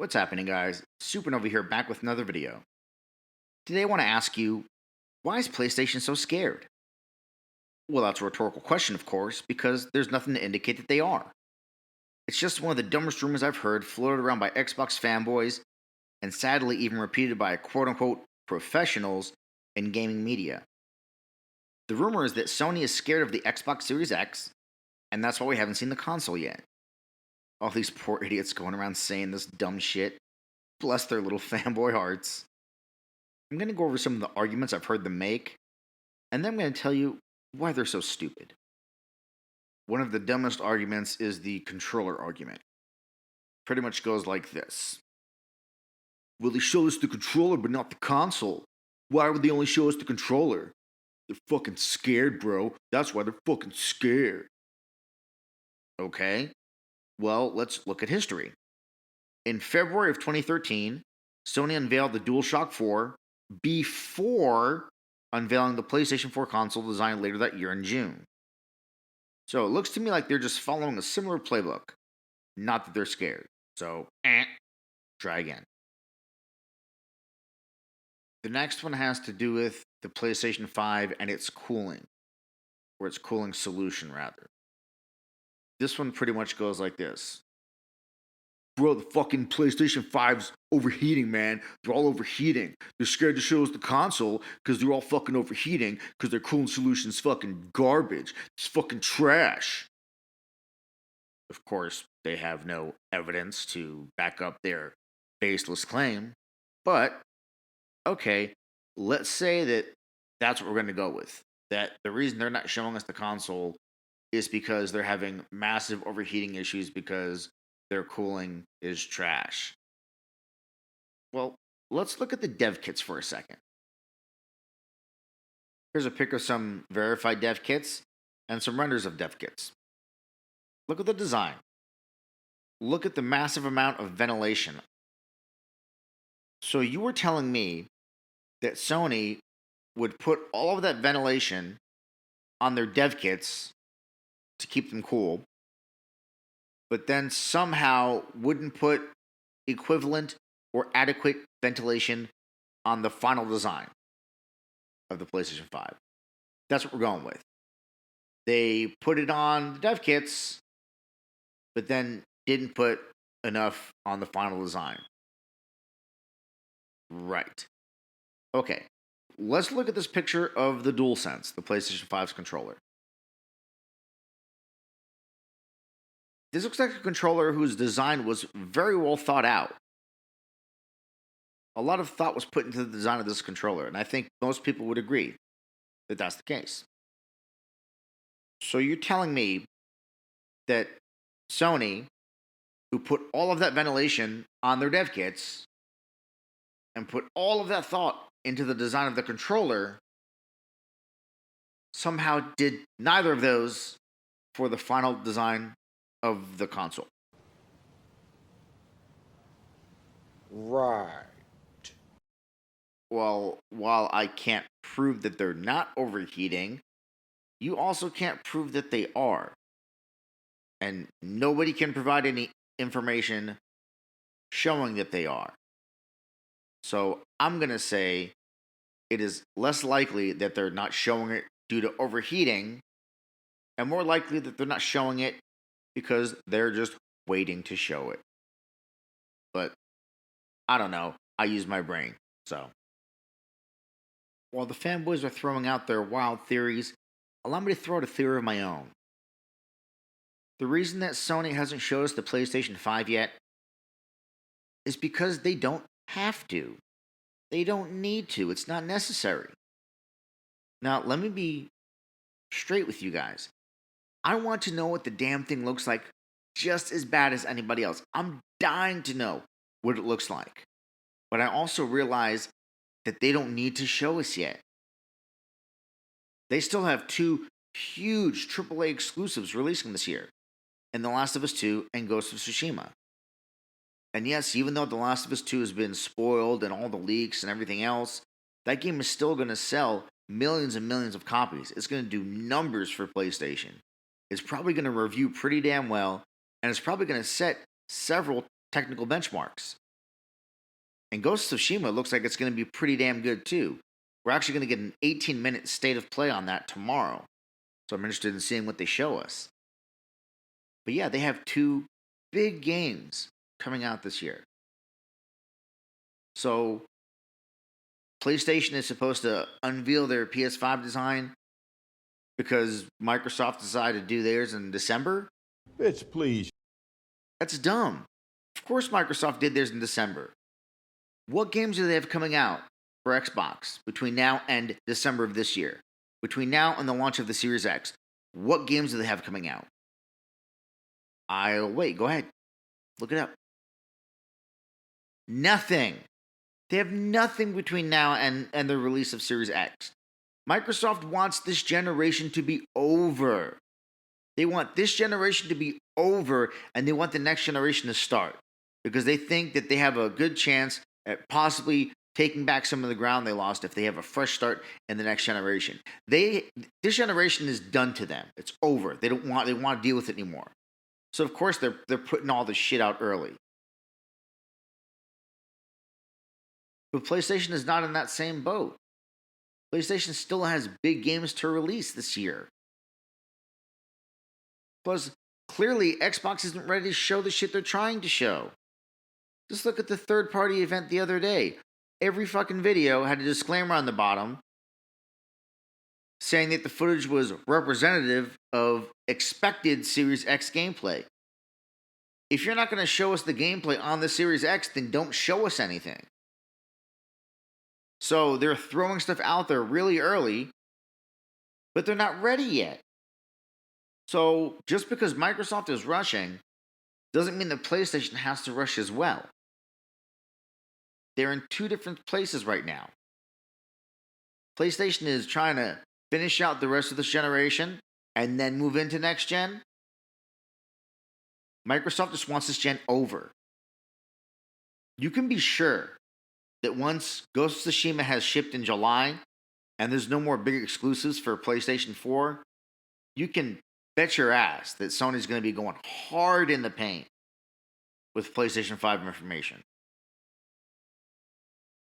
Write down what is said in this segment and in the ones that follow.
What's happening, guys? Supernova here, back with another video. Today I want to ask you, why is PlayStation so scared? Well, that's a rhetorical question, of course, because there's nothing to indicate that they are. It's just one of the dumbest rumors I've heard floated around by Xbox fanboys, and sadly even repeated by quote-unquote professionals in gaming media. The rumor is that Sony is scared of the Xbox Series X, and that's why we haven't seen the console yet. All these poor idiots going around saying this dumb shit. Bless their little fanboy hearts. I'm going to go over some of the arguments I've heard them make, and then I'm going to tell you why they're so stupid. One of the dumbest arguments is the controller argument. Pretty much goes like this. Well, they show us the controller, but not the console. Why would they only show us the controller? They're fucking scared, bro. That's why they're fucking scared. Okay, well, let's look at history. In February of 2013, Sony unveiled the DualShock 4 before unveiling the PlayStation 4 console design later that year in June. So it looks to me like they're just following a similar playbook. Not that they're scared. So, try again. The next one has to do with the PlayStation 5 and its cooling, or its cooling solution, rather. This one pretty much goes like this. Bro, the fucking PlayStation 5's overheating, man. They're all overheating. They're scared to show us the console because they're all fucking overheating because their cooling solution's fucking garbage. It's fucking trash. Of course, they have no evidence to back up their baseless claim. But, okay, let's say that that's what we're going to go with. That the reason they're not showing us the console is because they're having massive overheating issues because their cooling is trash. Well, let's look at the dev kits for a second. Here's a pic of some verified dev kits and some renders of dev kits. Look at the design. Look at the massive amount of ventilation. So you were telling me that Sony would put all of that ventilation on their dev kits to keep them cool, but then somehow wouldn't put equivalent or adequate ventilation on the final design of the PlayStation 5. That's what we're going with. They put it on the dev kits, but then didn't put enough on the final design. Right. Okay. Let's look at this picture of the DualSense, the PlayStation 5's controller. This looks like a controller whose design was very well thought out. A lot of thought was put into the design of this controller, and I think most people would agree that that's the case. So you're telling me that Sony, who put all of that ventilation on their dev kits and put all of that thought into the design of the controller, somehow did neither of those for the final design of the console. Right. Well, while I can't prove that they're not overheating, you also can't prove that they are. And nobody can provide any information showing that they are. So I'm going to say it is less likely that they're not showing it due to overheating, and more likely that they're not showing it because they're just waiting to show it. But I don't know. I use my brain, so. While the fanboys are throwing out their wild theories, allow me to throw out a theory of my own. The reason that Sony hasn't showed us the PlayStation 5 yet is because they don't have to. They don't need to. It's not necessary. Now, let me be straight with you guys. I want to know what the damn thing looks like just as bad as anybody else. I'm dying to know what it looks like. But I also realize that they don't need to show us yet. They still have two huge AAA exclusives releasing this year, in The Last of Us 2 and Ghost of Tsushima. And yes, even though The Last of Us 2 has been spoiled and all the leaks and everything else, that game is still going to sell millions and millions of copies. It's going to do numbers for PlayStation. It's probably going to review pretty damn well, and it's probably going to set several technical benchmarks. And Ghost of Tsushima looks like it's going to be pretty damn good too. We're actually going to get an 18-minute state of play on that tomorrow. So I'm interested in seeing what they show us. But yeah, they have 2 big games coming out this year. So PlayStation is supposed to unveil their PS5 design because Microsoft decided to do theirs in December. Bitch, please. That's dumb. Of course Microsoft did theirs in December. What games do they have coming out for Xbox between now and December of this year? Between now and the launch of the Series X, what games do they have coming out? I'll wait. Go ahead. Look it up. Nothing. They have nothing between now and the release of Series X. Microsoft wants this generation to be over. They want this generation to be over, and they want the next generation to start because they think that they have a good chance at possibly taking back some of the ground they lost if they have a fresh start in the next generation. This generation is done to them. It's over. They want to deal with it anymore. So of course they're putting all this shit out early. But PlayStation is not in that same boat. PlayStation still has big games to release this year. Plus, clearly, Xbox isn't ready to show the shit they're trying to show. Just look at the third-party event the other day. Every fucking video had a disclaimer on the bottom saying that the footage was representative of expected Series X gameplay. If you're not going to show us the gameplay on the Series X, then don't show us anything. So they're throwing stuff out there really early, but they're not ready yet. So just because Microsoft is rushing doesn't mean that PlayStation has to rush as well. They're in 2 different places right now. PlayStation is trying to finish out the rest of this generation and then move into next gen. Microsoft just wants this gen over. You can be sure that once Ghost of Tsushima has shipped in July and there's no more big exclusives for PlayStation 4, you can bet your ass that Sony's going to be going hard in the paint with PlayStation 5 information.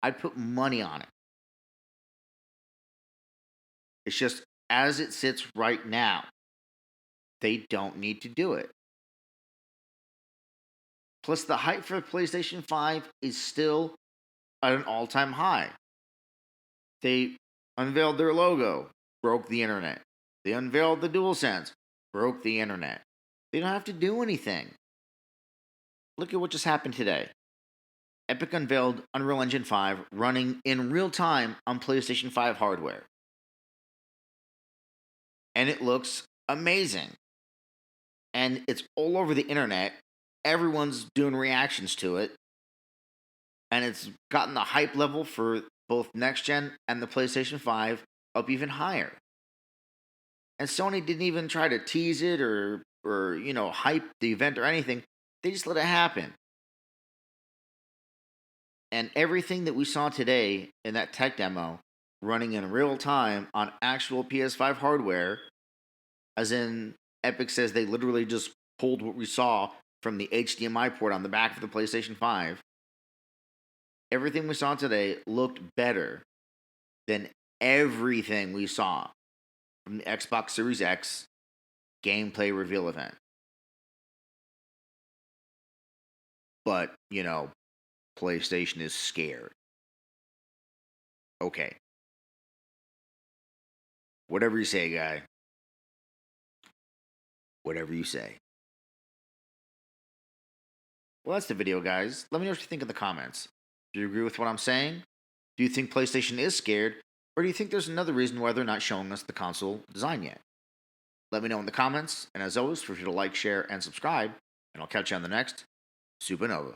I'd put money on it. It's just, as it sits right now, they don't need to do it. Plus, the hype for PlayStation 5 is still at an all-time high. They unveiled their logo, broke the internet. They unveiled the DualSense, broke the internet. They don't have to do anything. Look at what just happened today. Epic unveiled Unreal Engine 5 running in real time on PlayStation 5 hardware. And it looks amazing. And it's all over the internet. Everyone's doing reactions to it. And it's gotten the hype level for both next gen and the PlayStation 5 up even higher. And Sony didn't even try to tease it or hype the event or anything. They just let it happen. And everything that we saw today in that tech demo running in real time on actual PS5 hardware, as in Epic says they literally just pulled what we saw from the HDMI port on the back of the PlayStation 5. Everything we saw today looked better than everything we saw from the Xbox Series X gameplay reveal event. But, PlayStation is scared. Okay. Whatever you say, guy. Whatever you say. Well, that's the video, guys. Let me know what you think in the comments. Do you agree with what I'm saying? Do you think PlayStation is scared? Or do you think there's another reason why they're not showing us the console design yet? Let me know in the comments. And as always, feel free to like, share, and subscribe. And I'll catch you on the next Supernova.